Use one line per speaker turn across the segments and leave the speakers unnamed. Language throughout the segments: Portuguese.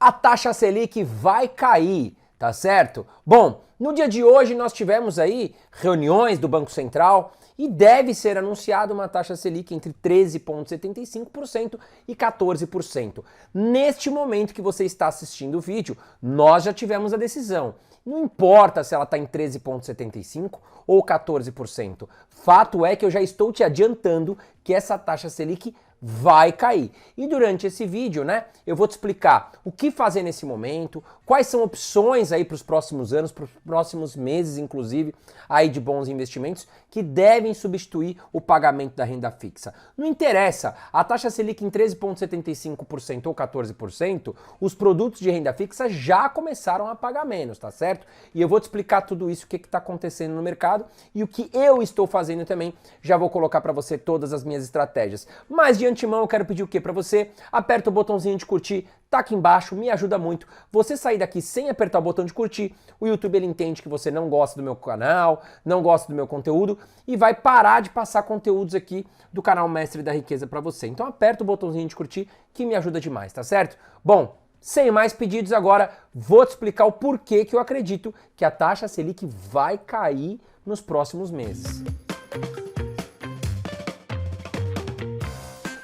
a taxa Selic vai cair, tá certo? Bom, no dia de hoje nós tivemos aí reuniões do Banco Central e deve ser anunciada uma taxa Selic entre 13,75% e 14%. Neste momento que você está assistindo o vídeo, nós já tivemos a decisão. Não importa se ela está em 13,75% ou 14%. Fato é que eu já estou te adiantando que essa taxa Selic vai cair. E durante esse vídeo, né, eu vou te explicar o que fazer nesse momento, quais são opções aí para os próximos anos, para os próximos meses, inclusive, aí de bons investimentos que devem substituir o pagamento da renda fixa. Não interessa, a taxa Selic em 13,75% ou 14%, os produtos de renda fixa já começaram a pagar menos, tá certo? E eu vou te explicar tudo isso, o que está acontecendo no mercado e o que eu estou fazendo também. Já vou colocar para você todas as minhas estratégias. Mas de antemão eu quero pedir o que para você? Aperta o botãozinho de curtir, tá aqui embaixo, me ajuda muito. Você sair daqui sem apertar o botão de curtir, o YouTube ele entende que você não gosta do meu canal, não gosta do meu conteúdo e vai parar de passar conteúdos aqui do canal Mestre da Riqueza para você. Então aperta o botãozinho de curtir que me ajuda demais, tá certo? Bom, sem mais pedidos agora, vou te explicar o porquê que eu acredito que a taxa Selic vai cair nos próximos meses.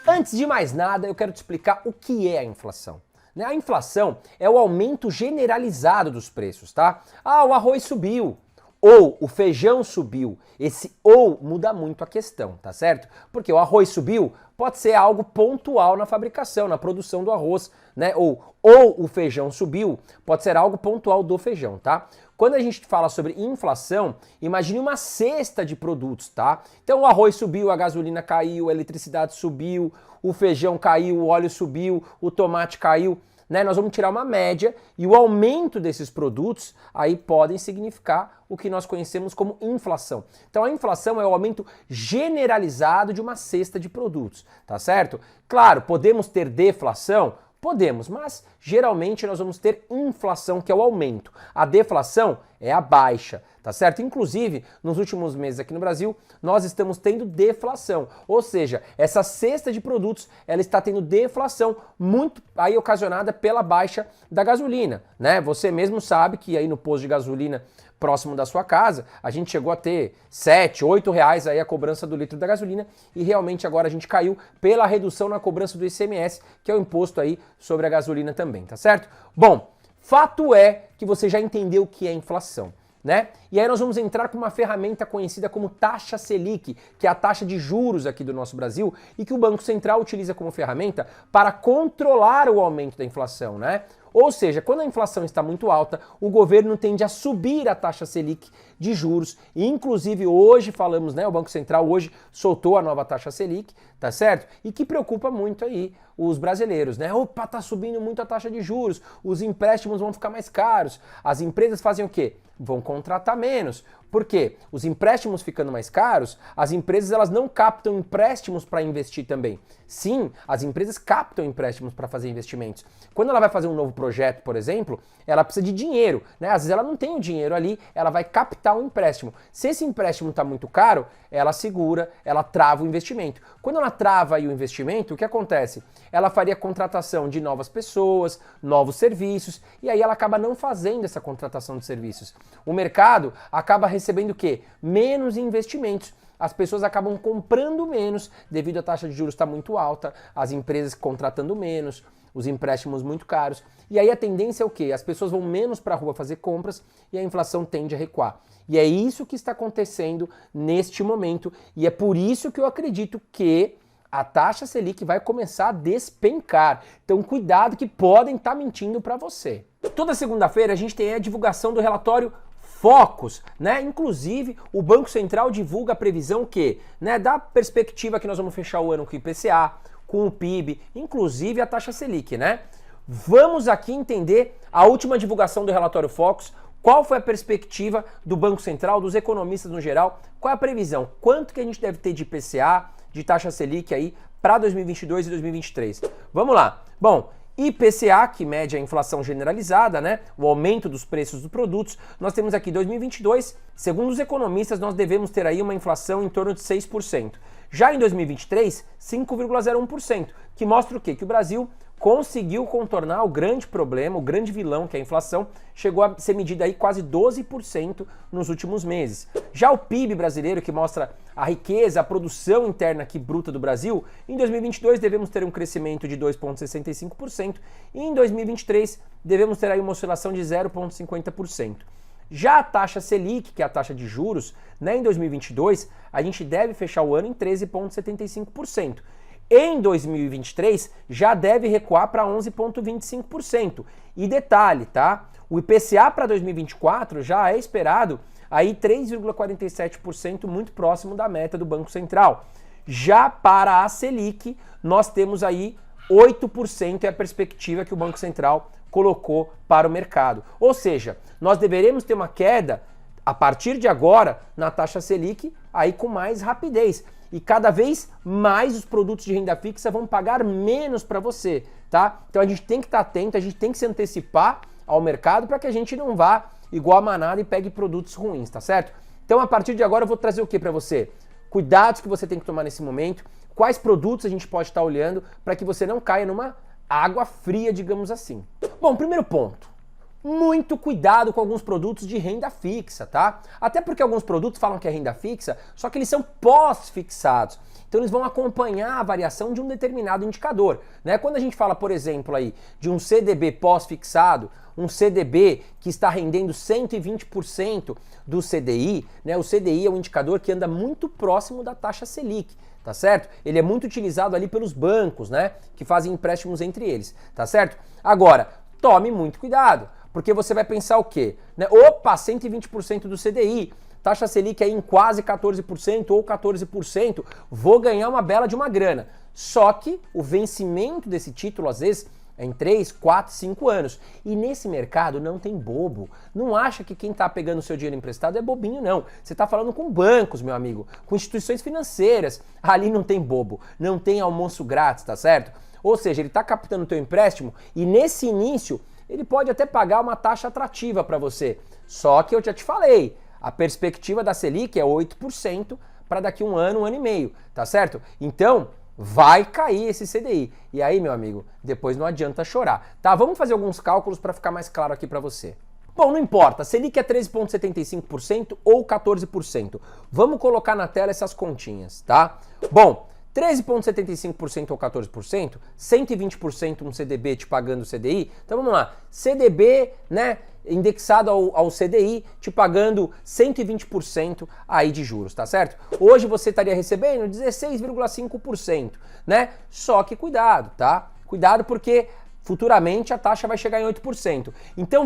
Antes de mais nada, eu quero te explicar o que é a inflação. A inflação é o aumento generalizado dos preços, tá? Ah, o arroz subiu, ou o feijão subiu. Esse ou muda muito a questão, tá certo? Porque o arroz subiu pode ser algo pontual na fabricação, na produção do arroz, né? Ou o feijão subiu pode ser algo pontual do feijão, tá? Quando a gente fala sobre inflação, imagine uma cesta de produtos, tá? Então o arroz subiu, a gasolina caiu, a eletricidade subiu, o feijão caiu, o óleo subiu, o tomate caiu, né? Nós vamos tirar uma média e o aumento desses produtos aí podem significar o que nós conhecemos como inflação. Então a inflação é o aumento generalizado de uma cesta de produtos, tá certo? Claro, podemos ter deflação? Podemos, mas geralmente nós vamos ter inflação, que é o aumento. A deflação é a baixa, tá certo? Inclusive, nos últimos meses aqui no Brasil, nós estamos tendo deflação. Ou seja, essa cesta de produtos, ela está tendo deflação, muito aí ocasionada pela baixa da gasolina, né? Você mesmo sabe que aí no posto de gasolina próximo da sua casa, a gente chegou a ter 7, 8 reais aí a cobrança do litro da gasolina e realmente agora a gente caiu pela redução na cobrança do ICMS, que é o imposto aí sobre a gasolina também, tá certo? Bom, fato é que você já entendeu o que é inflação, né? E aí nós vamos entrar com uma ferramenta conhecida como taxa Selic, que é a taxa de juros aqui do nosso Brasil e que o Banco Central utiliza como ferramenta para controlar o aumento da inflação, né? Ou seja, quando a inflação está muito alta, o governo tende a subir a taxa Selic de juros. E, inclusive, hoje falamos, né? O Banco Central hoje soltou a nova taxa Selic, tá certo? E que preocupa muito aí os brasileiros, né? Opa, tá subindo muito a taxa de juros, os empréstimos vão ficar mais caros. As empresas fazem o quê? Vão contratar menos. Por quê? Os empréstimos ficando mais caros, as empresas elas não captam empréstimos para investir também. Sim, as empresas captam empréstimos para fazer investimentos. Quando ela vai fazer um novo projeto, por exemplo, ela precisa de dinheiro, né? Às vezes ela não tem o dinheiro ali, ela vai captar um empréstimo. Se esse empréstimo está muito caro, ela segura, ela trava o investimento. Quando ela trava aí o investimento, o que acontece? Ela faria contratação de novas pessoas, novos serviços, e aí ela acaba não fazendo essa contratação de serviços. O mercado acaba recebendo o quê? Menos investimentos. As pessoas acabam comprando menos devido à taxa de juros estar muito alta, as empresas contratando menos, os empréstimos muito caros. E aí a tendência é o quê? As pessoas vão menos para a rua fazer compras e a inflação tende a recuar. E é isso que está acontecendo neste momento e é por isso que eu acredito que a taxa Selic vai começar a despencar. Então cuidado que podem estar mentindo para você. Toda segunda-feira a gente tem a divulgação do relatório Focus, né? Inclusive, o Banco Central divulga a previsão que, né, da perspectiva que nós vamos fechar o ano com o IPCA, com o PIB, inclusive a taxa Selic, né? Vamos aqui entender a última divulgação do relatório Focus, qual foi a perspectiva do Banco Central, dos economistas no geral, qual é a previsão, quanto que a gente deve ter de IPCA, de taxa Selic aí para 2022 e 2023. Vamos lá. Bom, IPCA, que mede a inflação generalizada, né? O aumento dos preços dos produtos. Nós temos aqui 2022, segundo os economistas, nós devemos ter aí uma inflação em torno de 6%. Já em 2023, 5,01%, que mostra o quê? Que o Brasil conseguiu contornar o grande problema, o grande vilão que é a inflação, chegou a ser medida aí quase 12% nos últimos meses. Já o PIB brasileiro, que mostra a riqueza, a produção interna aqui bruta do Brasil, em 2022 devemos ter um crescimento de 2,65% e em 2023 devemos ter aí uma oscilação de 0,50%. Já a taxa Selic, que é a taxa de juros, né, em 2022, a gente deve fechar o ano em 13,75%. Em 2023, já deve recuar para 11,25%. E detalhe, tá? O IPCA para 2024 já é esperado aí 3,47%, muito próximo da meta do Banco Central. Já para a Selic, nós temos aí 8% é a perspectiva que o Banco Central colocou para o mercado. Ou seja, nós deveremos ter uma queda a partir de agora na taxa Selic aí com mais rapidez. E cada vez mais os produtos de renda fixa vão pagar menos para você, tá? Então a gente tem que estar atento, a gente tem que se antecipar ao mercado para que a gente não vá igual a manada e pegue produtos ruins, tá certo? Então a partir de agora eu vou trazer o que para você? Cuidados que você tem que tomar nesse momento, quais produtos a gente pode estar olhando para que você não caia numa água fria, digamos assim. Bom, primeiro ponto. Muito cuidado com alguns produtos de renda fixa, tá? Até porque alguns produtos falam que é renda fixa, só que eles são pós-fixados. Então eles vão acompanhar a variação de um determinado indicador, né? Quando a gente fala, por exemplo, aí de um CDB pós-fixado, um CDB que está rendendo 120% do CDI, né? O CDI é um indicador que anda muito próximo da taxa Selic, tá certo? Ele é muito utilizado ali pelos bancos, né? Que fazem empréstimos entre eles, tá certo? Agora, tome muito cuidado. Porque você vai pensar o quê? Né? Opa, 120% do CDI, taxa Selic aí em quase 14% ou 14%, vou ganhar uma bela de uma grana. Só que o vencimento desse título, às vezes, é em 3, 4, 5 anos. E nesse mercado não tem bobo. Não acha que quem está pegando o seu dinheiro emprestado é bobinho, não. Você está falando com bancos, meu amigo, com instituições financeiras. Ali não tem bobo, não tem almoço grátis, tá certo? Ou seja, ele está captando o teu empréstimo e nesse início ele pode até pagar uma taxa atrativa para você. Só que eu já te falei, a perspectiva da Selic é 8% para daqui um ano e meio, tá certo? Então, vai cair esse CDI. E aí, meu amigo, depois não adianta chorar, tá? Vamos fazer alguns cálculos para ficar mais claro aqui para você. Bom, não importa, Selic é 13,75% ou 14%. Vamos colocar na tela essas continhas, tá? Bom, 13,75% ou 14%, 120% um CDB te pagando o CDI. Então vamos lá, CDB, né, indexado ao CDI, te pagando 120% aí de juros, tá certo? Hoje você estaria recebendo 16,5%, né? Só que cuidado, tá? Cuidado porque futuramente a taxa vai chegar em 8%. Então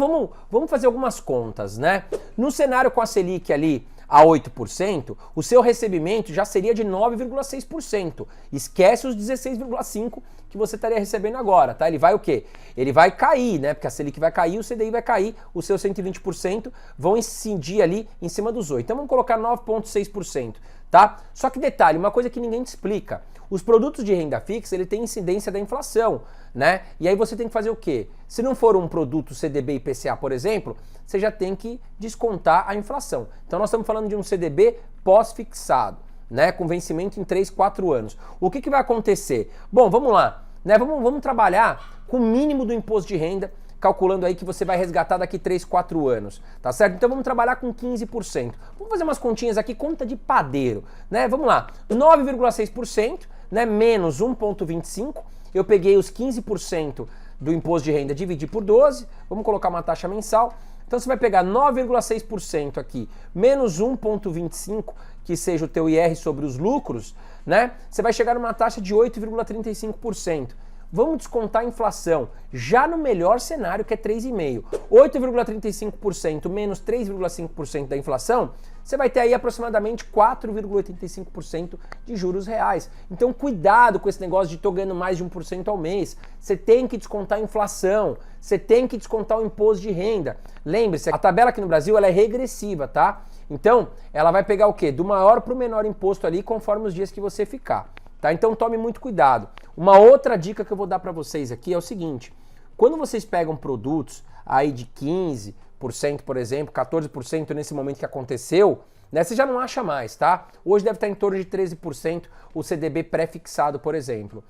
vamos fazer algumas contas, né? No cenário com a Selic ali a 8%, o seu recebimento já seria de 9,6%. Esquece os 16,5% que você estaria recebendo agora, tá? Ele vai o quê? Ele vai cair, né? Porque a Selic vai cair, o CDI vai cair, os seus 120% vão incidir ali em cima dos 8%. Então vamos colocar 9,6%, tá? Só que detalhe, uma coisa que ninguém te explica. Os produtos de renda fixa, ele tem incidência da inflação, né? E aí você tem que fazer o quê? Se não for um produto CDB IPCA, por exemplo, você já tem que descontar a inflação. Então nós estamos falando de um CDB pós-fixado, né? Com vencimento em 3, 4 anos. O que vai acontecer? Bom, vamos lá, né? Vamos trabalhar com o mínimo do imposto de renda, calculando aí que você vai resgatar daqui 3, 4 anos, tá certo? Então vamos trabalhar com 15%. Vamos fazer umas continhas aqui, conta de padeiro, né? Vamos lá, 9,6%, né? Menos 1,25%, eu peguei os 15% do imposto de renda, dividi por 12, vamos colocar uma taxa mensal. Então você vai pegar 9,6% aqui, menos 1,25%, que seja o teu IR sobre os lucros, né? Você vai chegar numa taxa de 8,35%. Vamos descontar a inflação, já no melhor cenário, que é 3,5%. 8,35% menos 3,5% da inflação, você vai ter aí aproximadamente 4,85% de juros reais. Então cuidado com esse negócio de tô ganhando mais de 1% ao mês. Você tem que descontar a inflação, você tem que descontar o imposto de renda. Lembre-se, a tabela aqui no Brasil ela é regressiva, tá? Então ela vai pegar o quê? Do maior para o menor imposto ali, conforme os dias que você ficar. Tá? Então tome muito cuidado. Uma outra dica que eu vou dar para vocês aqui é o seguinte: quando vocês pegam produtos aí de 15%, por exemplo, 14% nesse momento que aconteceu, né, você já não acha mais, tá? Hoje deve estar em torno de 13% o CDB pré-fixado, por exemplo.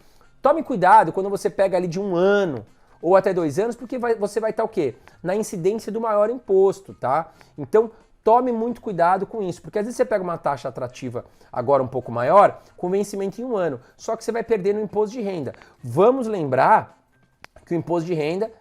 Tome cuidado quando você pega ali de 1 ano ou até 2 anos, porque você vai estar o quê? Na incidência do maior imposto, tá? Então, tome muito cuidado com isso, porque às vezes você pega uma taxa atrativa agora um pouco maior, com vencimento em 1 ano, só que você vai perder no imposto de renda. Vamos lembrar que o imposto de renda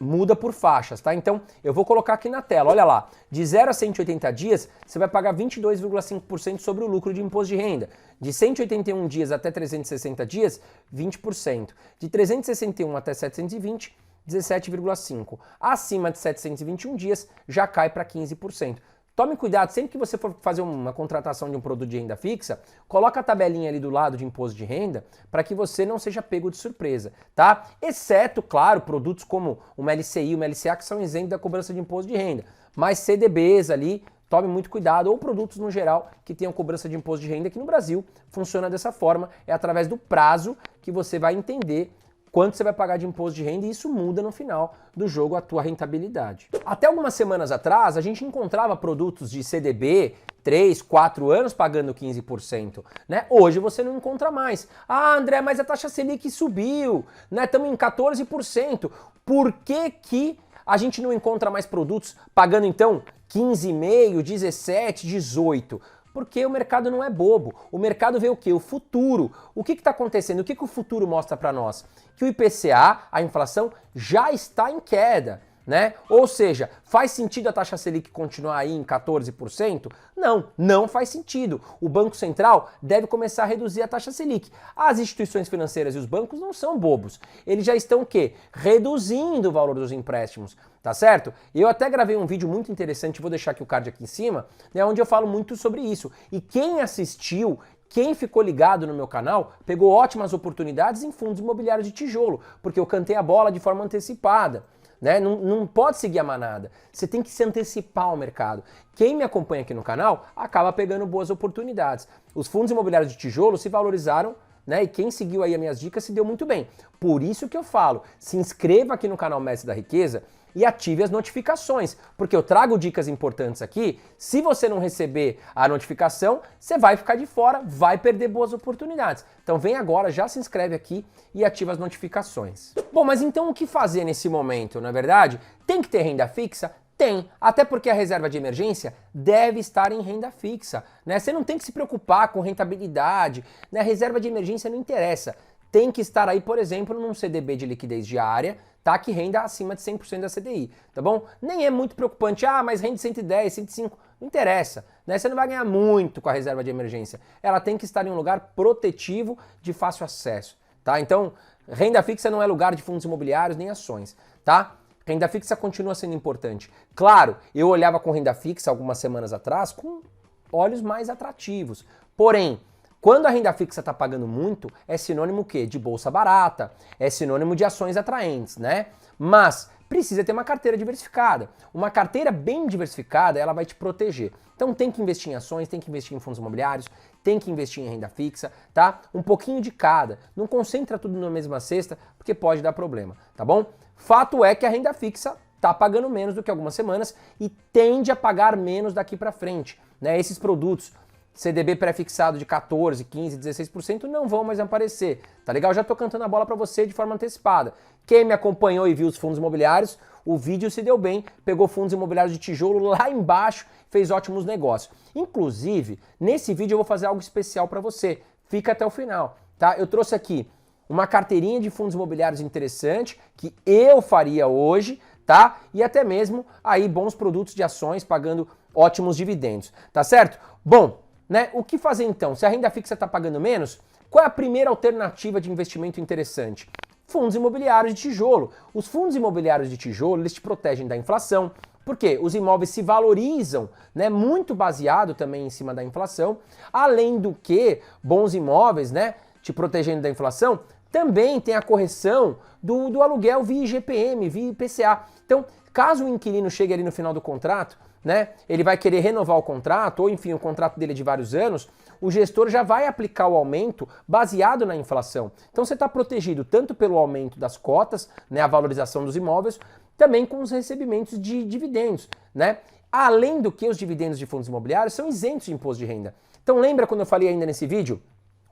muda por faixas, tá? Então, eu vou colocar aqui na tela, olha lá, de 0 a 180 dias, você vai pagar 22,5% sobre o lucro de imposto de renda. De 181 dias até 360 dias, 20%. De 361 até 720, 17,5%. Acima de 721 dias, já cai para 15%. Tome cuidado, sempre que você for fazer uma contratação de um produto de renda fixa, coloca a tabelinha ali do lado de imposto de renda para que você não seja pego de surpresa, tá? Exceto, claro, produtos como uma LCI e uma LCA que são isentos da cobrança de imposto de renda. Mas CDBs ali, tome muito cuidado, ou produtos no geral que tenham cobrança de imposto de renda, que no Brasil funciona dessa forma, é através do prazo que você vai entender quanto você vai pagar de imposto de renda, e isso muda no final do jogo a tua rentabilidade. Até algumas semanas atrás, a gente encontrava produtos de CDB 3, 4 anos pagando 15%, né? Hoje você não encontra mais. Ah, André, mas a taxa Selic subiu, né? Estamos em 14%. Por que a gente não encontra mais produtos pagando então 15,5%, 17%, 18%? Porque o mercado não é bobo. O mercado vê o quê? O futuro. O que está acontecendo? O que o futuro mostra para nós? Que o IPCA, a inflação, já está em queda, né? Ou seja, faz sentido a taxa Selic continuar aí em 14%? Não, não faz sentido. O Banco Central deve começar a reduzir a taxa Selic. As instituições financeiras e os bancos não são bobos. Eles já estão o quê? Reduzindo o valor dos empréstimos, tá certo? Eu até gravei um vídeo muito interessante, vou deixar aqui o card aqui em cima, né, onde eu falo muito sobre isso. E quem assistiu, quem ficou ligado no meu canal, pegou ótimas oportunidades em fundos imobiliários de tijolo, porque eu cantei a bola de forma antecipada. Né? Não pode seguir a manada, você tem que se antecipar ao mercado. Quem me acompanha aqui no canal acaba pegando boas oportunidades. Os fundos imobiliários de tijolo se valorizaram, né? E quem seguiu aí as minhas dicas se deu muito bem. Por isso que eu falo, se inscreva aqui no canal Mestre da Riqueza e ative as notificações, porque eu trago dicas importantes aqui. Se você não receber a notificação, você vai ficar de fora, vai perder boas oportunidades. Então vem agora, já se inscreve aqui e ativa as notificações. Bom, mas então o que fazer nesse momento, não é verdade? Tem que ter renda fixa? Tem, até porque a reserva de emergência deve estar em renda fixa, né? Você não tem que se preocupar com rentabilidade, né? A reserva de emergência não interessa. Tem que estar aí, por exemplo, num CDB de liquidez diária, tá? Que renda acima de 100% da CDI, tá bom? Nem é muito preocupante, mas rende 110, 105, não interessa, né? Você não vai ganhar muito com a reserva de emergência. Ela tem que estar em um lugar protetivo de fácil acesso, tá? Então, renda fixa não é lugar de fundos imobiliários nem ações, tá? Renda fixa continua sendo importante. Claro, eu olhava com renda fixa algumas semanas atrás com olhos mais atrativos. Porém, quando a renda fixa está pagando muito, é sinônimo o quê? De bolsa barata, é sinônimo de ações atraentes, né? Mas precisa ter uma carteira diversificada. Uma carteira bem diversificada, ela vai te proteger. Então tem que investir em ações, tem que investir em fundos imobiliários, tem que investir em renda fixa, tá? Um pouquinho de cada. Não concentra tudo na mesma cesta, porque pode dar problema, tá bom? Fato é que a renda fixa está pagando menos do que algumas semanas e tende a pagar menos daqui para frente, né? Esses produtos CDB pré-fixado de 14, 15, 16% não vão mais aparecer, tá legal? Já tô cantando a bola para você de forma antecipada. Quem me acompanhou e viu os fundos imobiliários, o vídeo se deu bem, pegou fundos imobiliários de tijolo lá embaixo, fez ótimos negócios. Inclusive, nesse vídeo eu vou fazer algo especial para você. Fica até o final, tá? Eu trouxe aqui uma carteirinha de fundos imobiliários interessante que eu faria hoje, tá? E até mesmo aí bons produtos de ações pagando ótimos dividendos, tá certo? Bom, né? O que fazer então? Se a renda fixa está pagando menos, qual é a primeira alternativa de investimento interessante? Fundos imobiliários de tijolo. Os fundos imobiliários de tijolo, eles te protegem da inflação, porque os imóveis se valorizam, né? Muito baseado também em cima da inflação. Além do que, bons imóveis, né? Te protegendo da inflação, também tem a correção do aluguel via IGPM, via IPCA. Então, caso o inquilino chegue ali no final do contrato, né, ele vai querer renovar o contrato, ou enfim, o contrato dele é de vários anos, o gestor já vai aplicar o aumento baseado na inflação. Então você está protegido tanto pelo aumento das cotas, né, a valorização dos imóveis, também com os recebimentos de dividendos, né? Além do que os dividendos de fundos imobiliários são isentos de imposto de renda. Então lembra quando eu falei ainda nesse vídeo?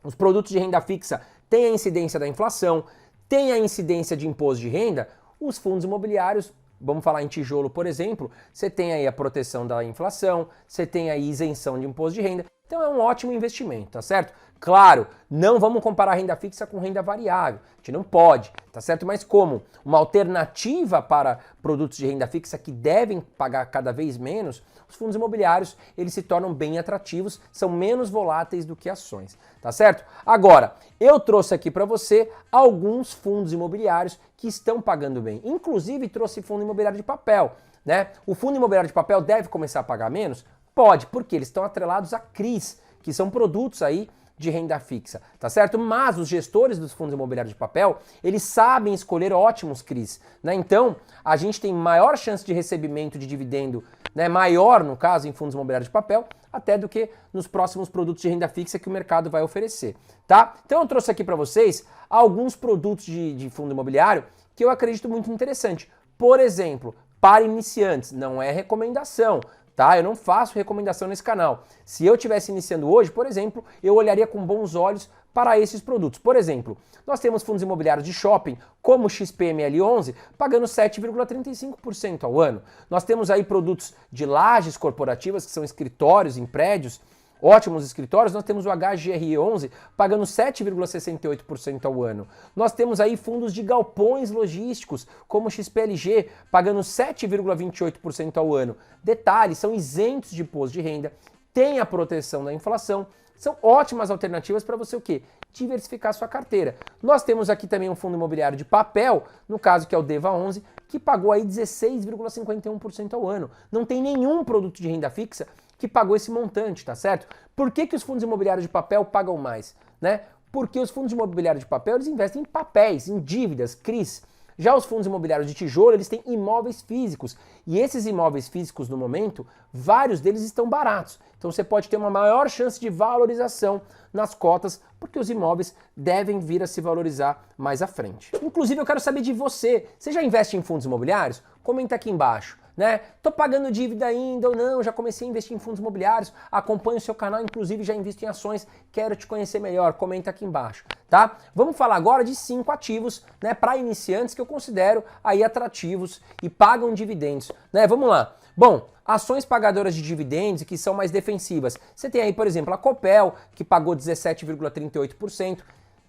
Os produtos de renda fixa tem a incidência da inflação, tem a incidência de imposto de renda, os fundos imobiliários, vamos falar em tijolo, por exemplo, você tem aí a proteção da inflação, você tem aí isenção de imposto de renda, então é um ótimo investimento, tá certo? Claro, não vamos comparar renda fixa com renda variável, a gente não pode, tá certo? Mas como uma alternativa para produtos de renda fixa que devem pagar cada vez menos, os fundos imobiliários, eles se tornam bem atrativos, são menos voláteis do que ações, tá certo? Agora, eu trouxe aqui para você alguns fundos imobiliários que estão pagando bem, inclusive trouxe fundo imobiliário de papel, né? O fundo imobiliário de papel deve começar a pagar menos? Pode, porque eles estão atrelados a CRIs, que são produtos aí de renda fixa, tá certo? Mas os gestores dos fundos imobiliários de papel, eles sabem escolher ótimos CRIs, né? Então, a gente tem maior chance de recebimento de dividendo, né, maior, no caso, em fundos imobiliários de papel, até do que nos próximos produtos de renda fixa que o mercado vai oferecer, tá? Então, eu trouxe aqui para vocês alguns produtos de fundo imobiliário que eu acredito muito interessante. Por exemplo, para iniciantes, não é recomendação, tá? Eu não faço recomendação nesse canal. Se eu estivesse iniciando hoje, por exemplo, eu olharia com bons olhos para esses produtos. Por exemplo, nós temos fundos imobiliários de shopping, como o XPML11, pagando 7,35% ao ano. Nós temos aí produtos de lajes corporativas, que são escritórios em prédios, ótimos escritórios. Nós temos o HGRE11 pagando 7,68% ao ano. Nós temos aí fundos de galpões logísticos, como o XPLG, pagando 7,28% ao ano. Detalhe, são isentos de imposto de renda, tem a proteção da inflação, são ótimas alternativas para você o quê? Diversificar sua carteira. Nós temos aqui também um fundo imobiliário de papel, no caso que é o DEVA11, que pagou aí 16,51% ao ano. Não tem nenhum produto de renda fixa que pagou esse montante, tá certo? Por que os fundos imobiliários de papel pagam mais, né? Porque os fundos imobiliários de papel, eles investem em papéis, em dívidas, CRIs. Já os fundos imobiliários de tijolo, eles têm imóveis físicos. E esses imóveis físicos, no momento, vários deles estão baratos. Então você pode ter uma maior chance de valorização nas cotas, porque os imóveis devem vir a se valorizar mais à frente. Inclusive, eu quero saber de você. Você já investe em fundos imobiliários? Comenta aqui embaixo, né? Tô pagando dívida ainda ou não? Já comecei a investir em fundos imobiliários? Acompanho o seu canal, inclusive já invisto em ações. Quero te conhecer melhor. Comenta aqui embaixo, tá? Vamos falar agora de 5 ativos, né, para iniciantes que eu considero aí atrativos e pagam dividendos, né? Vamos lá. Bom, ações pagadoras de dividendos e que são mais defensivas. Você tem aí, por exemplo, a Copel, que pagou 17,38%,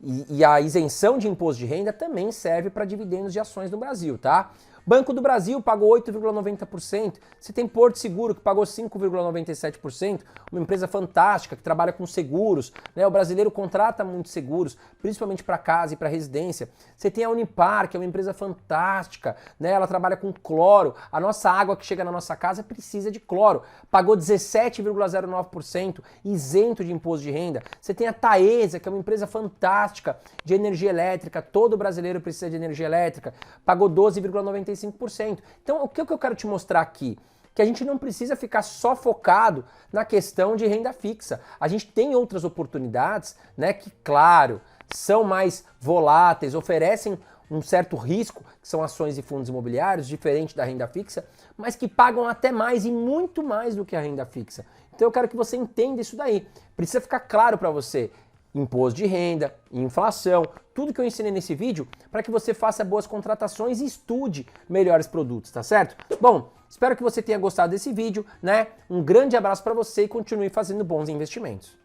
e a isenção de imposto de renda também serve para dividendos de ações no Brasil, tá? Banco do Brasil pagou 8,90%. Você tem Porto Seguro que pagou 5,97%, uma empresa fantástica que trabalha com seguros, né? O brasileiro contrata muitos seguros, principalmente para casa e para residência. Você tem a Unipar, que é uma empresa fantástica, né? Ela trabalha com cloro. A nossa água que chega na nossa casa precisa de cloro. Pagou 17,09%, isento de imposto de renda. Você tem a Taesa, que é uma empresa fantástica de energia elétrica. Todo brasileiro precisa de energia elétrica. Pagou 12,95%. Então, o que eu quero te mostrar aqui? Que a gente não precisa ficar só focado na questão de renda fixa. A gente tem outras oportunidades, né, que, claro, são mais voláteis, oferecem um certo risco, que são ações e fundos imobiliários, diferente da renda fixa, mas que pagam até mais e muito mais do que a renda fixa. Então eu quero que você entenda isso daí. Precisa ficar claro para você. Imposto de renda, inflação, tudo que eu ensinei nesse vídeo para que você faça boas contratações e estude melhores produtos, tá certo? Bom, espero que você tenha gostado desse vídeo, né? Um grande abraço para você e continue fazendo bons investimentos.